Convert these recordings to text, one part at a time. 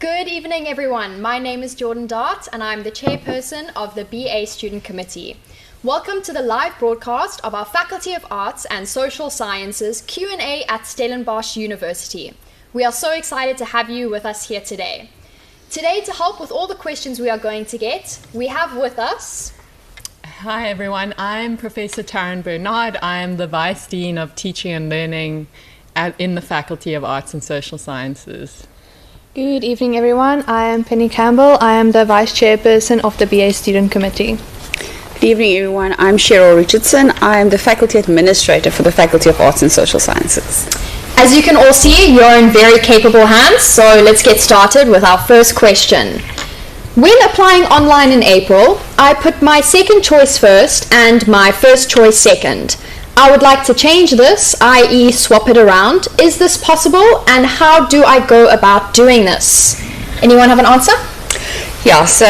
Good evening, everyone. My name is Jordan Dart, and I'm the chairperson of the BA Student Committee. Welcome to the live broadcast of our Faculty of Arts and Social Sciences Q&A at Stellenbosch University. We are so excited to have you with us here today. Today, to help with all the questions we are going to get, we have with us... Hi everyone, I'm Professor Taryn Bernard. I'm the Vice Dean of Teaching and Learning in the Faculty of Arts and Social Sciences. Good evening everyone, I am Penny Campbell. I am the Vice Chairperson of the BA Student Committee. Good evening everyone, I'm Cheryl Richardson. I am the Faculty Administrator for the Faculty of Arts and Social Sciences. As you can all see, you're in very capable hands, so let's get started with our first question. When applying online in April, I put my second choice first and my first choice second. I would like to change this, i.e. swap it around. Is this possible, and how do I go about doing this? Anyone have an answer? Yeah, so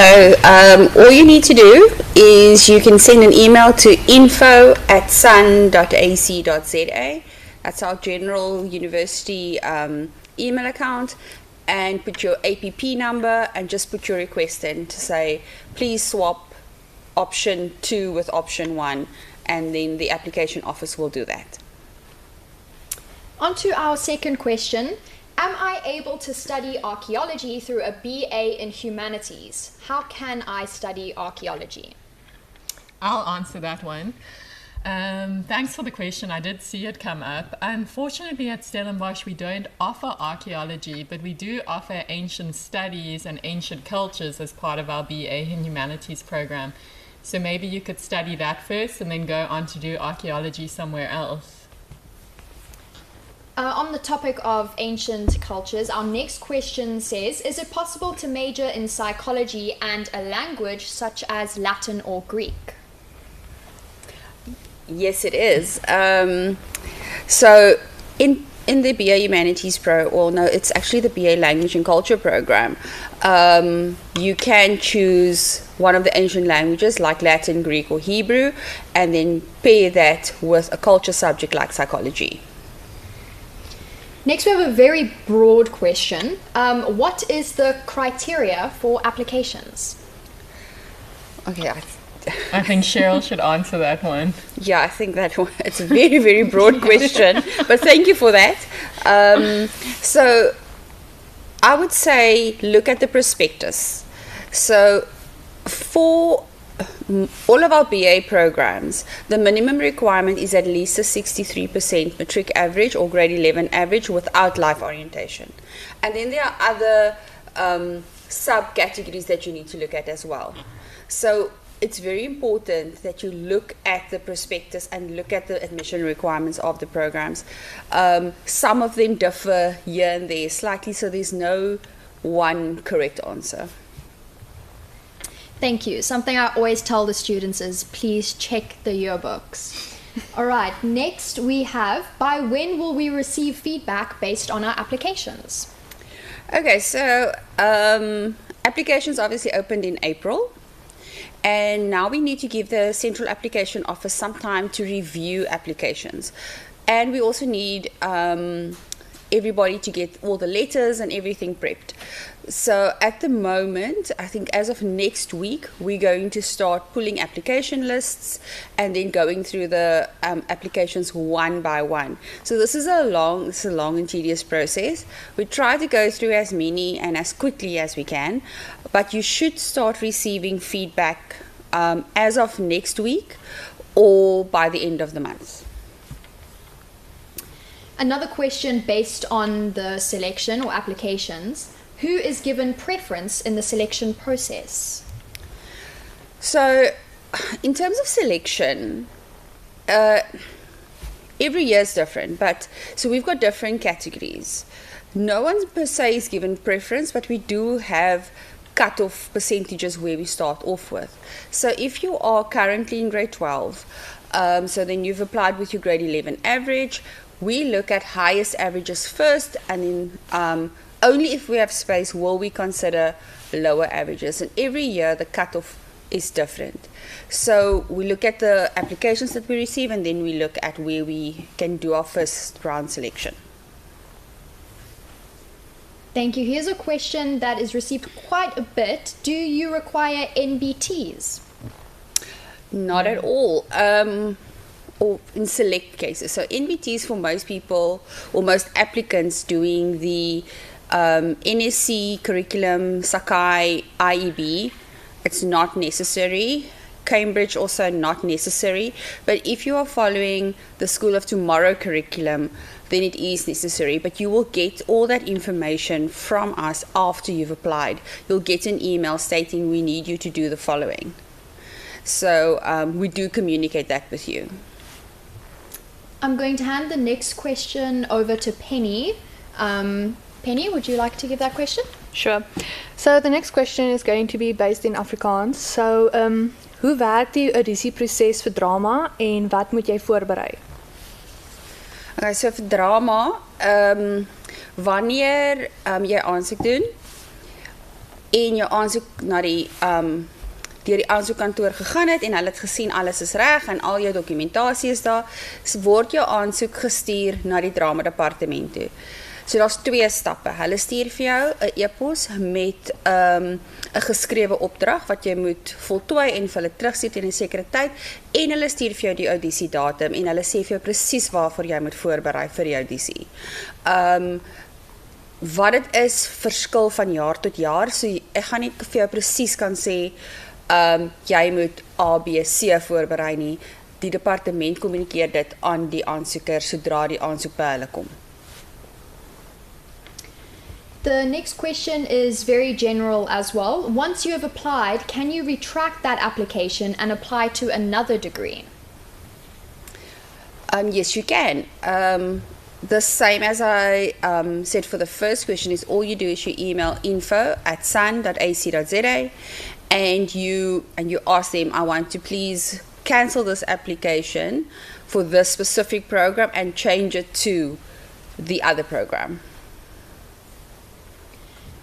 all you need to do is you can send an email to info@sun.ac.za. That's our general university email account, and put your APP number and just put your request in to say, please swap option 2 with option 1. And then the application office will do that. On to our second question. Am I able to study archaeology through a BA in humanities? How can I study archaeology? I'll answer that one. Thanks for the question. I did see it come up. Unfortunately, at Stellenbosch, we don't offer archaeology, but we do offer ancient studies and ancient cultures as part of our BA in humanities program. So maybe you could study that first and then go on to do archaeology somewhere else. On the topic of ancient cultures, our next question says, is it possible to major in psychology and a language such as Latin or Greek? Yes, it is. So in the BA Humanities it's actually the BA Language and Culture program. You can choose one of the ancient languages like Latin, Greek, or Hebrew, and then pair that with a culture subject like psychology. Next, we have a very broad question. What is the criteria for applications? Okay, I think Cheryl should answer that one. Yeah, I think that one, it's a very, very broad question, but thank you for that. So I would say look at the prospectus. So for all of our BA programs, the minimum requirement is at least a 63% matric average or grade 11 average without life orientation. And then there are other subcategories that you need to look at as well. So it's very important that you look at the prospectus and look at the admission requirements of the programs. Some of them differ here and there slightly, so there's no one correct answer. Thank you. Something I always tell the students is please check the yearbooks. All right, next we have, by when will we receive feedback based on our applications? Okay, so applications obviously opened in April. And now we need to give the Central Application Office some time to review applications. And we also need everybody to get all the letters and everything prepped. So at the moment, I think as of next week, we're going to start pulling application lists and then going through the applications one by one. So this is a long and tedious process. We try to go through as many and as quickly as we can, but you should start receiving feedback as of next week or by the end of the month. Another question based on the selection or applications. Who is given preference in the selection process? So, in terms of selection, every year is different, but so we've got different categories. No one per se is given preference, but we do have cut-off percentages where we start off with. So if you are currently in grade 12, so then you've applied with your grade 11 average, we look at highest averages first, and then only if we have space will we consider lower averages. And every year the cut-off is different. So we look at the applications that we receive, and then we look at where we can do our first round selection. Thank you. Here's a question that is received quite a bit. Do you require NBTs? Not at all. Or in select cases. So NBTs for most people or most applicants doing the NSC curriculum, Sakai, IEB, it's not necessary. Cambridge also not necessary. But if you are following the School of Tomorrow curriculum, then it is necessary. But you will get all that information from us after you've applied. You'll get an email stating we need you to do the following. So we do communicate that with you. I'm going to hand the next question over to Penny. Penny, would you like to give that question? Sure. So the next question is going to be based in Afrikaans. So, hoe werk die audisieproses vir drama en wat moet jy voorberei? Okay, so vir drama, wanneer jy aansoek doen en jou aansoek na die deur die aansoekkantoor gegaan het en hulle het gesien alles is reg en al jou dokumentasie is daar, word jou aansoek gestuur na die drama departement toe. So daar's 2 stappe. Hulle stuur vir jou 'n e-pos met 'n geskrewe opdrag wat jy moet voltooi en vir hulle terugstuur teen 'n sekere tyd en hulle stuur vir jou die audisiedatum en hulle sê vir jou presies waarvoor jy moet voorberei vir die audisie. Wat dit is verskil van jaar tot jaar, so ek gaan nie vir jou presies kan sê jy moet A, B, C voorberei nie. Die departement kommunikeer dit aan die aansoeker sodra die aansoek by hulle kom. The next question is very general as well. Once you have applied, can you retract that application and apply to another degree? Yes, you can. The same as I said for the first question is all you do is you email info@san.ac.za and you ask them, I want to please cancel this application for this specific program and change it to the other program.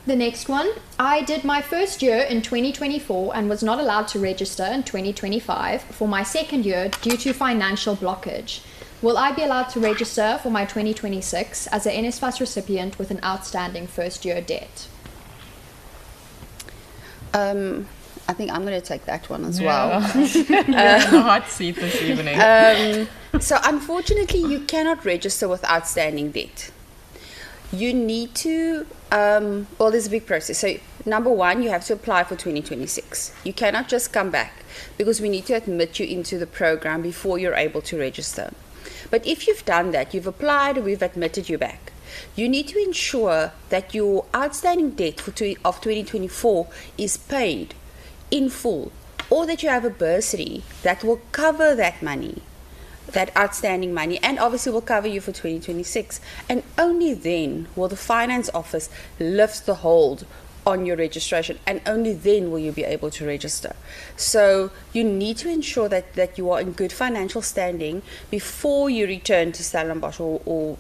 The next one, I did my first year in 2024 and was not allowed to register in 2025 for my second year due to financial blockage. Will I be allowed to register for my 2026 as a NSFAS recipient with an outstanding first year debt? I think I'm going to take that one as well. You're in the hot seat this evening. So unfortunately, you cannot register with outstanding debt. You need to, well, there's a big process. So number one, you have to apply for 2026. You cannot just come back because we need to admit you into the program before you're able to register. But if you've done that, you've applied, we've admitted you back. You need to ensure that your outstanding debt of 2024 is paid in full, or that you have a bursary that will cover that money, that outstanding money, and obviously will cover you for 2026. And only then will the finance office lift the hold on your registration, and only then will you be able to register. So you need to ensure that you are in good financial standing before you return to Stellenbosch or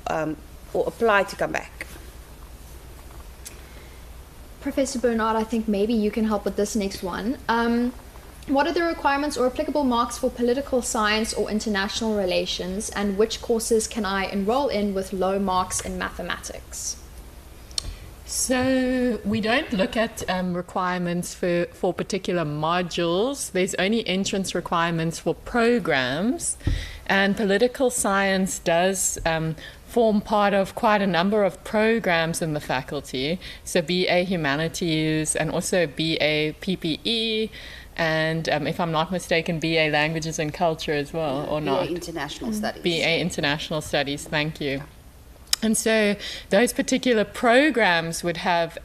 apply to come back. Professor Bernard, I think maybe you can help with this next one. What are the requirements or applicable marks for political science or international relations, and which courses can I enroll in with low marks in mathematics? So we don't look at requirements for particular modules. There's only entrance requirements for programs, and political science does form part of quite a number of programs in the faculty. So BA Humanities and also BA PPE, and if I'm not mistaken, BA Languages and Culture as well, or not? BA International Studies. BA International Studies, thank you. And so those particular programs would have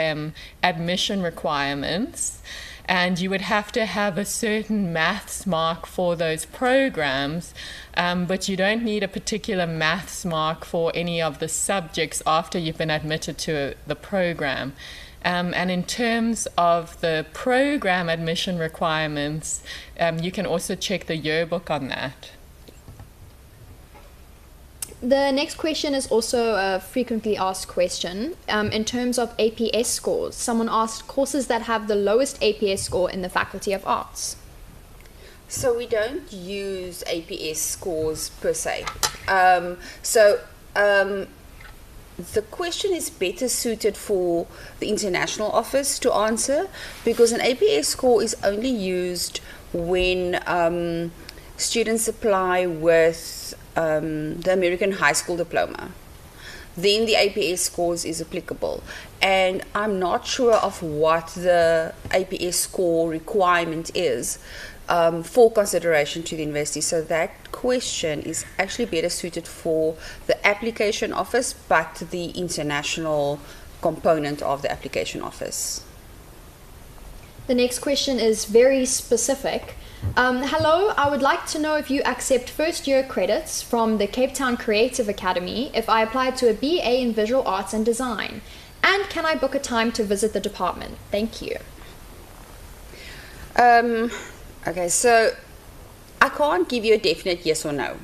admission requirements, and you would have to have a certain maths mark for those programs, but you don't need a particular maths mark for any of the subjects after you've been admitted to the program. And in terms of the program admission requirements, you can also check the yearbook on that. The next question is also a frequently asked question. In terms of APS scores, someone asked courses that have the lowest APS score in the Faculty of Arts. So we don't use APS scores per se. the question is better suited for the international office to answer, because an APS score is only used when students apply with the American high school diploma. Then the APS scores is applicable. And I'm not sure of what the APS score requirement is for consideration to the university. So that question is actually better suited for the application office, but the international component of the application office. The next question is very specific. Hello, I would like to know if you accept first year credits from the Cape Town Creative Academy if I apply to a BA in Visual Arts and Design. And can I book a time to visit the department? Thank you. Okay, so I can't give you a definite yes or no.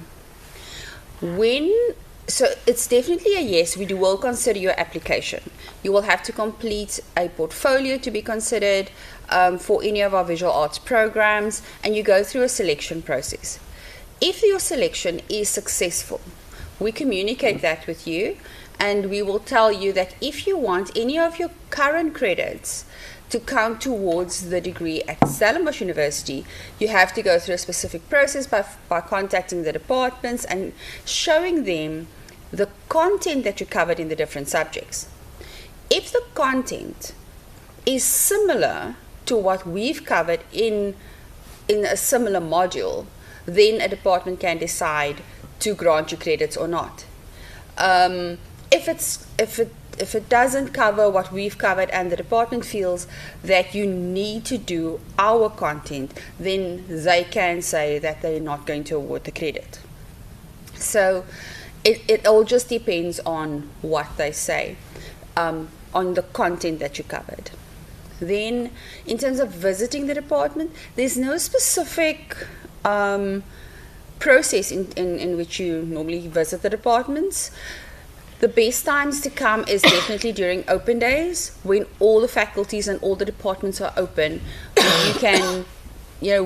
So it's definitely a yes. We will consider your application. You will have to complete a portfolio to be considered for any of our visual arts programs, and you go through a selection process. If your selection is successful, we communicate that with you, and we will tell you that if you want any of your current credits to count towards the degree at Stellenbosch University, you have to go through a specific process by contacting the departments and showing them the content that you covered in the different subjects. If the content is similar to what we've covered in a similar module, then a department can decide to grant you credits or not. If it doesn't cover what we've covered and the department feels that you need to do our content, then they can say that they're not going to award the credit. So it all just depends on what they say, on the content that you covered. Then, in terms of visiting the department, there's no specific process in which you normally visit the departments. The best times to come is definitely during open days, when all the faculties and all the departments are open. You can,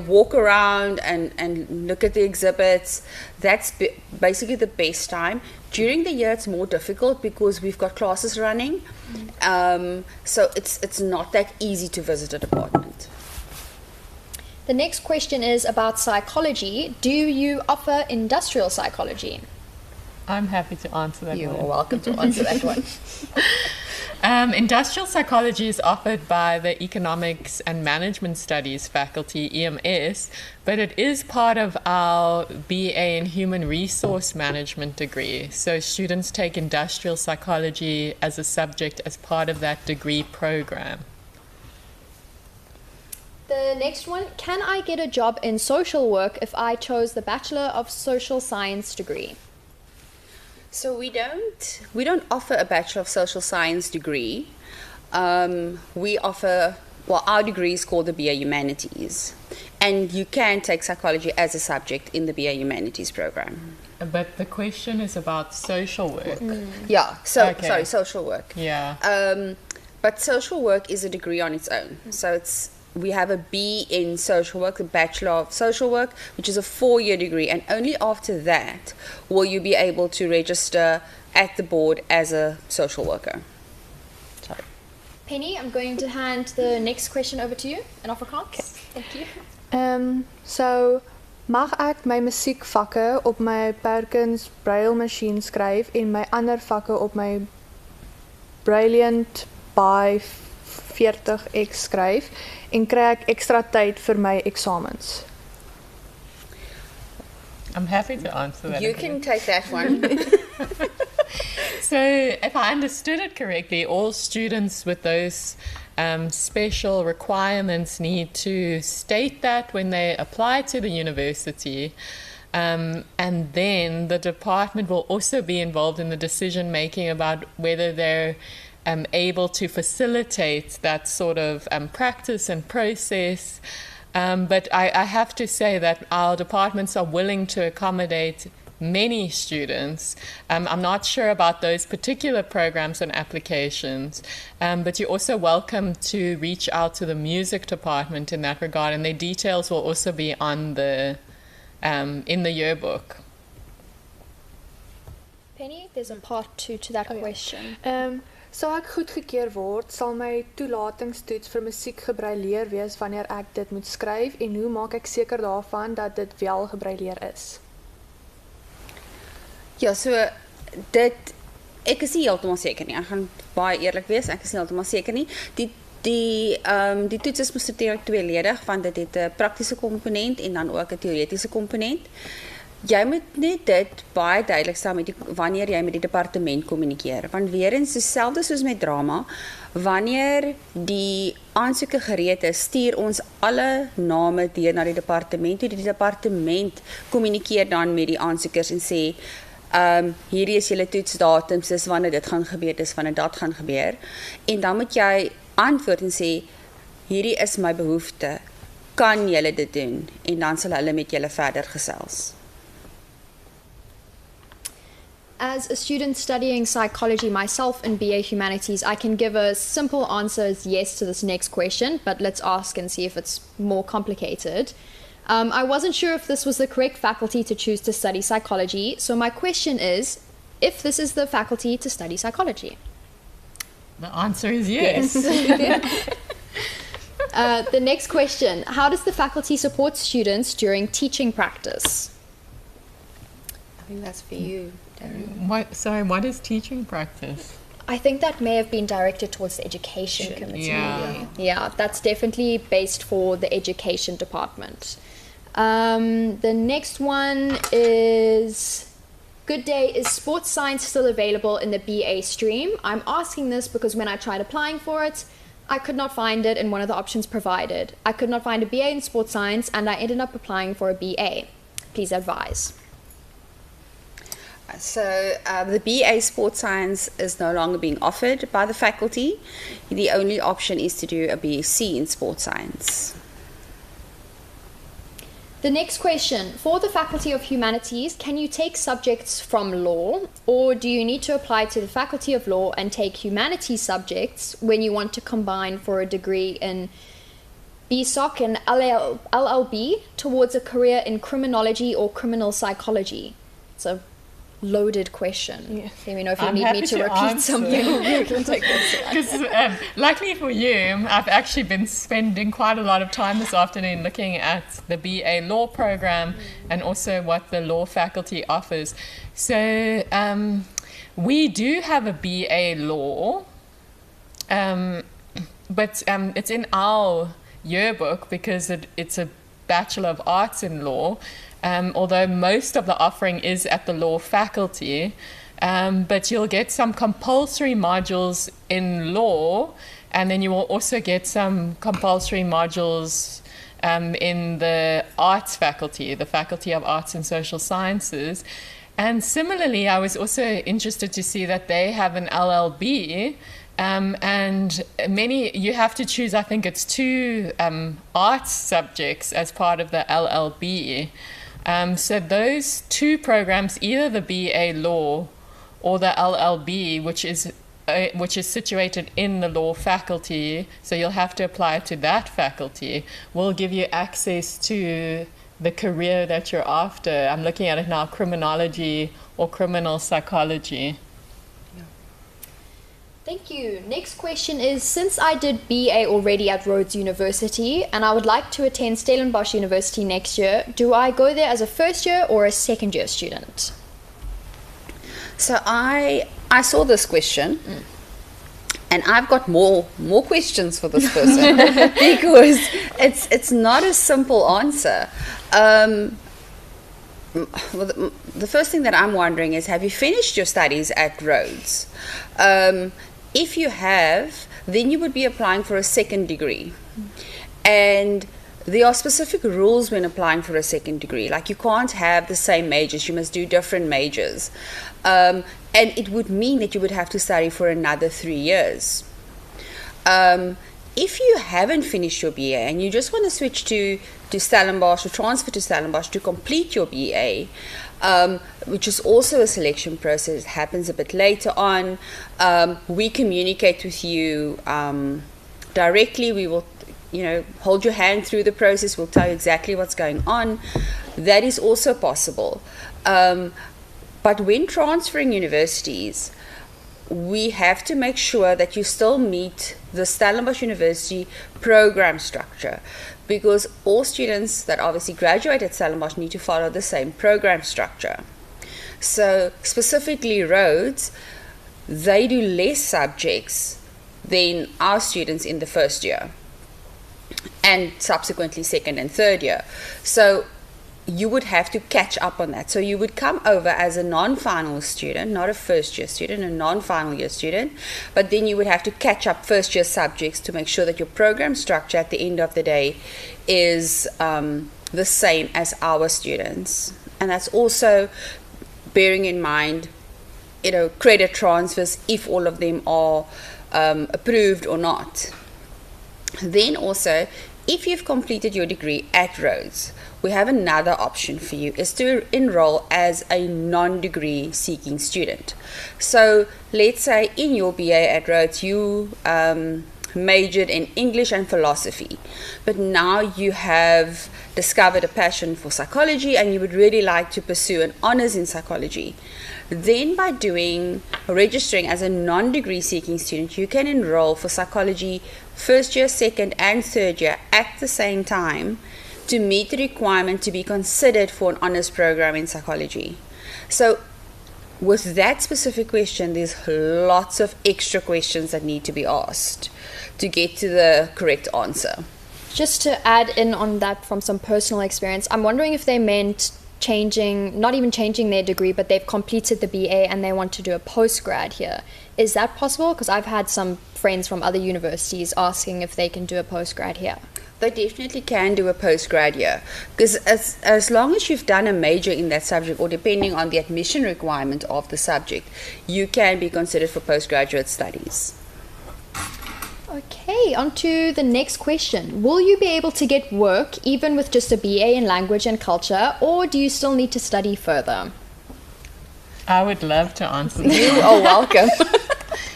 walk around and look at the exhibits. That's basically the best time. During the year, it's more difficult because we've got classes running. So it's not that easy to visit a department. The next question is about psychology. Do you offer industrial psychology? I'm happy to answer that You one. are welcome to answer that one. Industrial psychology is offered by the Economics and Management Studies faculty, EMS, but it is part of our BA in Human Resource Management degree. So students take industrial psychology as a subject as part of that degree program. The next one, can I get a job in social work if I chose the Bachelor of Social Science degree? So we don't offer a Bachelor of Social Science degree. We offer, our degree is called the BA Humanities, and you can take psychology as a subject in the BA Humanities program. But the question is about social work. Yeah, Okay. social work. Yeah. But social work is a degree on its own. So we have a B in social work, the Bachelor of Social Work, which is a 4-year degree, and only after that will you be able to register at the board as a social worker. Sorry. Penny, I'm going to hand the next question over to you in Afrikaans. Thank you. So mag ek my musiekvakke op my Perkins Braille masjien skryf en my ander vakke op my Brilliant by 40X skryf en kry ek ekstra tyd vir my eksamens? I'm happy to answer that. You again. can take that one. So, if I understood it correctly, all students with those special requirements need to state that when they apply to the university. And then the department will also be involved in the decision making about whether they're able to facilitate that sort of practice and process. But I have to say that our departments are willing to accommodate many students. I'm not sure about those particular programs and applications, but you're also welcome to reach out to the music department in that regard, and their details will also be on the in the yearbook. Penny, there's a part 2 to that Oh, ja. question. Sou ek goedgekeur word, sal my toelatingstoets vir musiek gebreileer wees wanneer ek dit moet skryf en hoe maak ek seker daarvan dat dit wel gebreileer is? Ja, so ek is nie heeltemal seker nie. Ek gaan baie eerlik wees, ek is nie heeltemal seker nie. Die toets is mos natuurlik tweeledig, want dit het 'n praktiese komponent en dan ook 'n teoretiese komponent. Jy moet net dit baie duidelik stel wanneer jy met die departement kommunikeer. Want weer eens dieselfde soos met drama, wanneer die aansoeke gereed is, stuur ons alle name deur na die departement toe. Die departement kommunikeer dan met die aansoekers en sê hierdie is julle toetsdatums, dis wanneer dit gaan gebeur, dis wanneer dat gaan gebeur. En dan moet jy antwoord en sê hierdie is my behoefte. Kan julle dit doen? En dan sal hulle met julle verder gesels. As a student studying psychology myself in BA Humanities, I can give a simple answer as yes to this next question, but let's ask and see if it's more complicated. I wasn't sure if this was the correct faculty to choose to study psychology, so my question is, if this is the faculty to study psychology. The answer is yes. The next question, how does the faculty support students during teaching practice? I think that's for you, Darren. What is teaching practice? I think that may have been directed towards the education committee. Yeah, that's definitely based for the education department. The next one is, good day, is sports science still available in the BA stream? I'm asking this because when I tried applying for it, I could not find it in one of the options provided. I could not find a BA in sports science and I ended up applying for a BA. Please advise. So the BA Sports Science is no longer being offered by the faculty. The only option is to do a BSc in Sports Science. The next question, for the Faculty of Humanities, can you take subjects from law, or do you need to apply to the Faculty of Law and take humanities subjects when you want to combine for a degree in BSOC and LLB towards a career in criminology or criminal psychology? It's a loaded question. Yeah. Let me know if you I'm need me happy to to repeat answer. something. You can take this one. Because luckily for you, I've actually been spending quite a lot of time this afternoon looking at the BA law program and also what the law faculty offers. So we do have a BA law, but it's in our yearbook because it's a Bachelor of Arts in Law. Although most of the offering is at the law faculty, but you'll get some compulsory modules in law, and then you will also get some compulsory modules in the arts faculty, the Faculty of Arts and Social Sciences. And similarly, I was also interested to see that they have an LLB, and you have to choose, I think it's 2 arts subjects as part of the LLB. So those 2 programs, either the BA Law or the LLB, which is situated in the law faculty, so you'll have to apply to that faculty, will give you access to the career that you're after. I'm looking at it now, criminology or criminal psychology. Thank you. Next question is, since I did BA already at Rhodes University and I would like to attend Stellenbosch University next year, do I go there as a first year or a second year student? So I saw this question, and I've got more questions for this person because it's not a simple answer. Well, the first thing that I'm wondering is, have you finished your studies at Rhodes? If you have, then you would be applying for a second degree. And there are specific rules when applying for a second degree. Like, you can't have the same majors, you must do different majors. And it would mean that you would have to study for another 3 years. If you haven't finished your BA and you just want to switch to Stellenbosch or transfer to Stellenbosch to complete your BA, which is also a selection process, happens a bit later on. We communicate with you directly. We will, hold your hand through the process. We'll tell you exactly what's going on. That is also possible. But when transferring universities, we have to make sure that you still meet the Stellenbosch University program structure, because all students that obviously graduate at Stellenbosch need to follow the same program structure. So specifically Rhodes, they do less subjects than our students in the first year and subsequently second and third year. So you would have to catch up on that. So you would come over as a non-final student, not a first year student, a non-final year student, but then you would have to catch up first year subjects to make sure that your program structure at the end of the day is the same as our students. And that's also bearing in mind, credit transfers, if all of them are approved or not. Then also, if you've completed your degree at Rhodes, we have another option for you, is to enroll as a non-degree seeking student. So let's say in your BA at Rhodes, you majored in English and philosophy, but now you have discovered a passion for psychology and you would really like to pursue an honors in psychology. Then by registering as a non-degree seeking student, you can enroll for psychology first year, second and third year at the same time to meet the requirement to be considered for an honors program in psychology. So with that specific question, there's lots of extra questions that need to be asked to get to the correct answer. Just to add in on that from some personal experience, I'm wondering if they meant not even changing their degree, but they've completed the BA and they want to do a postgrad here. Is that possible? Because I've had some friends from other universities asking if they can do a postgrad here. They definitely can do a postgrad here, because as long as you've done a major in that subject, or depending on the admission requirement of the subject, you can be considered for postgraduate studies. Okay, on to the next question. Will you be able to get work even with just a BA in language and culture, or do you still need to study further? I would love to answer that. You are welcome.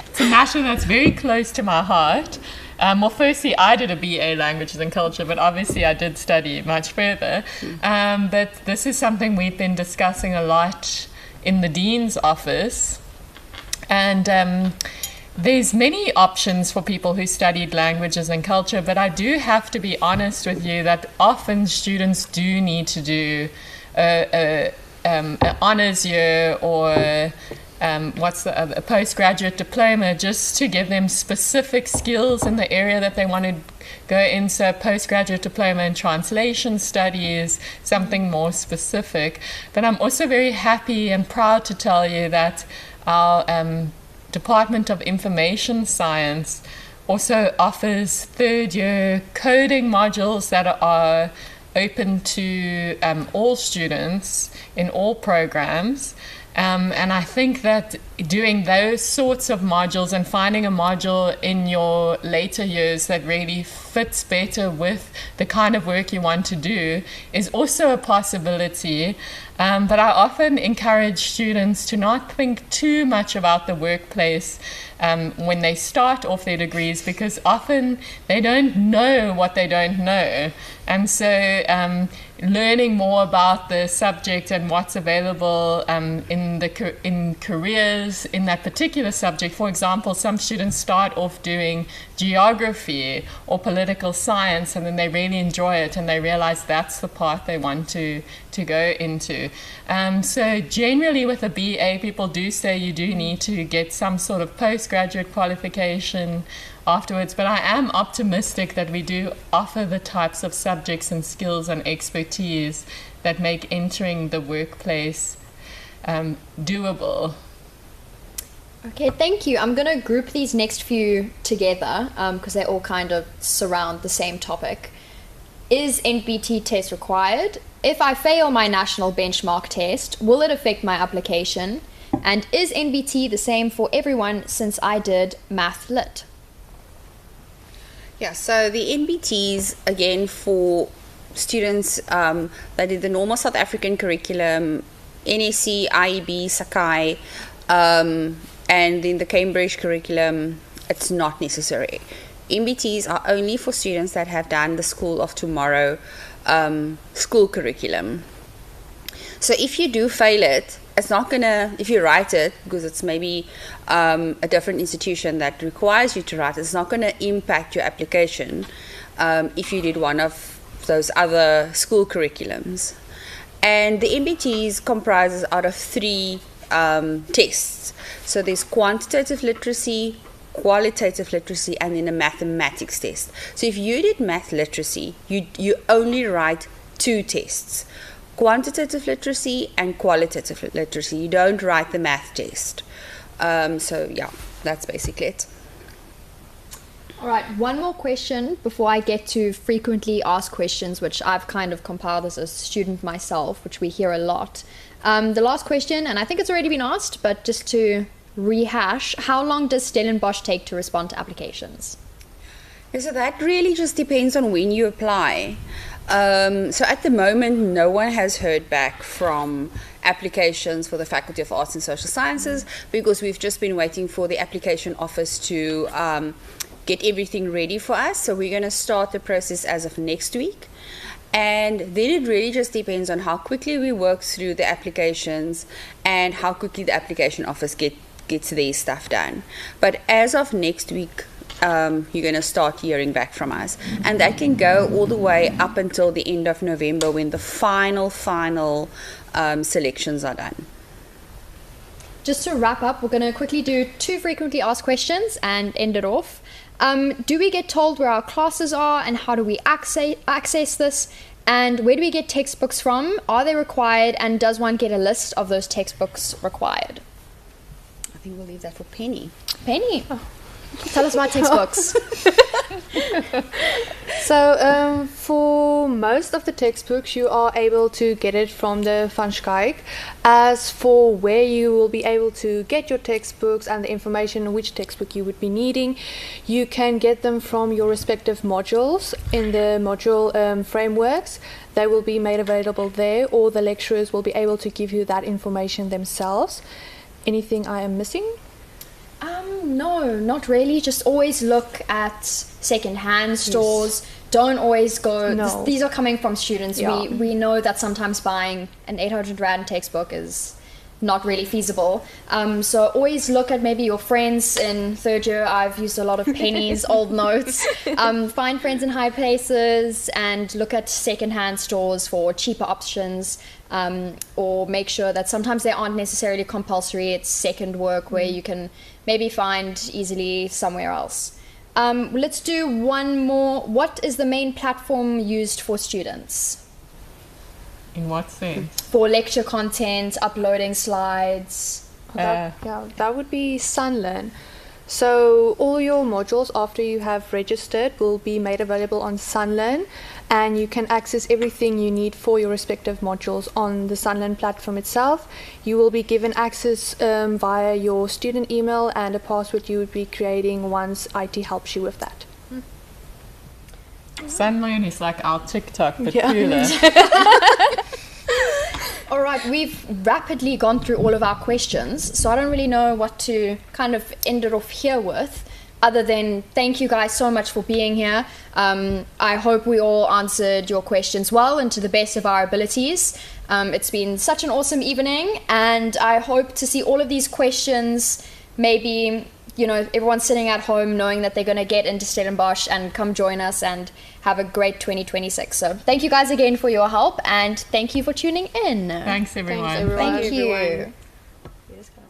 It's a matter that's very close to my heart. Well, firstly, I did a BA Languages and Culture, but obviously I did study much further. But this is something we've been discussing a lot in the Dean's office. And there's many options for people who studied languages and culture, but I do have to be honest with you that often students do need to do an honours year or a postgraduate diploma, just to give them specific skills in the area that they want to go in. So postgraduate diploma in translation studies, something more specific. But I'm also very happy and proud to tell you that our Department of Information Science also offers third year coding modules that are open to all students in all programs. And I think that doing those sorts of modules and finding a module in your later years that really fits better with the kind of work you want to do is also a possibility. But I often encourage students to not think too much about the workplace when they start off their degrees, because often they don't know what they don't know. And so learning more about the subject and what's available in careers in that particular subject. For example, some students start off doing geography or political science, and then they really enjoy it and they realize that's the path they want to go into. So generally with a BA, people do say you do need to get some sort of postgraduate qualification afterwards, but I am optimistic that we do offer the types of subjects and skills and expertise that make entering the workplace doable. Okay, thank you. I'm going to group these next few together because they all kind of surround the same topic. Is NBT test required? If I fail my national benchmark test, will it affect my application? And is NBT the same for everyone since I did Math Lit? Yeah, so the NBTs, again, for students that did the normal South African curriculum, NSC, IEB, Sakai, and then the Cambridge curriculum, it's not necessary. NBTs are only for students that have done the School of Tomorrow school curriculum. So if you do fail it, it's not gonna, if you write it, because it's maybe a different institution that requires you to write, it's not gonna impact your application if you did one of those other school curriculums. And the MBTs comprises out of 3 tests. So there's quantitative literacy, qualitative literacy, and then a mathematics test. So if you did math literacy, you only write 2 tests. Quantitative literacy and qualitative literacy. You don't write the math test. So yeah, that's basically it. All right, one more question before I get to frequently asked questions, which I've kind of compiled as a student myself, which we hear a lot. The last question, and I think it's already been asked, but just to rehash, how long does Stellenbosch take to respond to applications? Yeah, so that really just depends on when you apply. So at the moment, no one has heard back from applications for the Faculty of Arts and Social Sciences, because we've just been waiting for the application office to get everything ready for us. So we're going to start the process as of next week. And then it really just depends on how quickly we work through the applications and how quickly the application office gets their stuff done. But as of next week, you're going to start hearing back from us. And that can go all the way up until the end of November, when the final selections are done. Just to wrap up, we're going to quickly do 2 frequently asked questions and end it off. Do we get told where our classes are, and how do we access this? And where do we get textbooks from? Are they required, and does one get a list of those textbooks required? I think we'll leave that for Penny. Penny, tell us about textbooks. So for most of the textbooks, you are able to get it from the Van Schaick. As for where you will be able to get your textbooks and the information on which textbook you would be needing, you can get them from your respective modules in the module frameworks. They will be made available there, or the lecturers will be able to give you that information themselves. Anything I am missing? No, not really. Just always look at second-hand stores. Don't always go. No. These are coming from students. Yeah. We know that sometimes buying an 800 Rand textbook is not really feasible. So always look at maybe your friends in 3rd year. I've used a lot of Penny's old notes. Find friends in high places and look at second-hand stores for cheaper options. Or make sure that sometimes they aren't necessarily compulsory. It's second work where you can maybe find easily somewhere else. Let's do one more. What is the main platform used for students? In what sense? For lecture content, uploading slides. That would be Sunlearn. So all your modules after you have registered will be made available on Sunlearn, and you can access everything you need for your respective modules on the Sunlearn platform itself. You will be given access via your student email and a password you would be creating once IT helps you with that. Sunlearn is like our TikTok, but Yeah. cooler. All right, we've rapidly gone through all of our questions, so I don't really know what to kind of end it off here with, other than thank you guys so much for being here. I hope we all answered your questions well and to the best of our abilities. It's been such an awesome evening, and I hope to see all of these questions, maybe, you know, everyone sitting at home knowing that they're going to get into Stellenbosch and come join us and have a great 2026. So thank you guys again for your help, and thank you for tuning in. Thanks, everyone. Thanks, everyone. Thank you.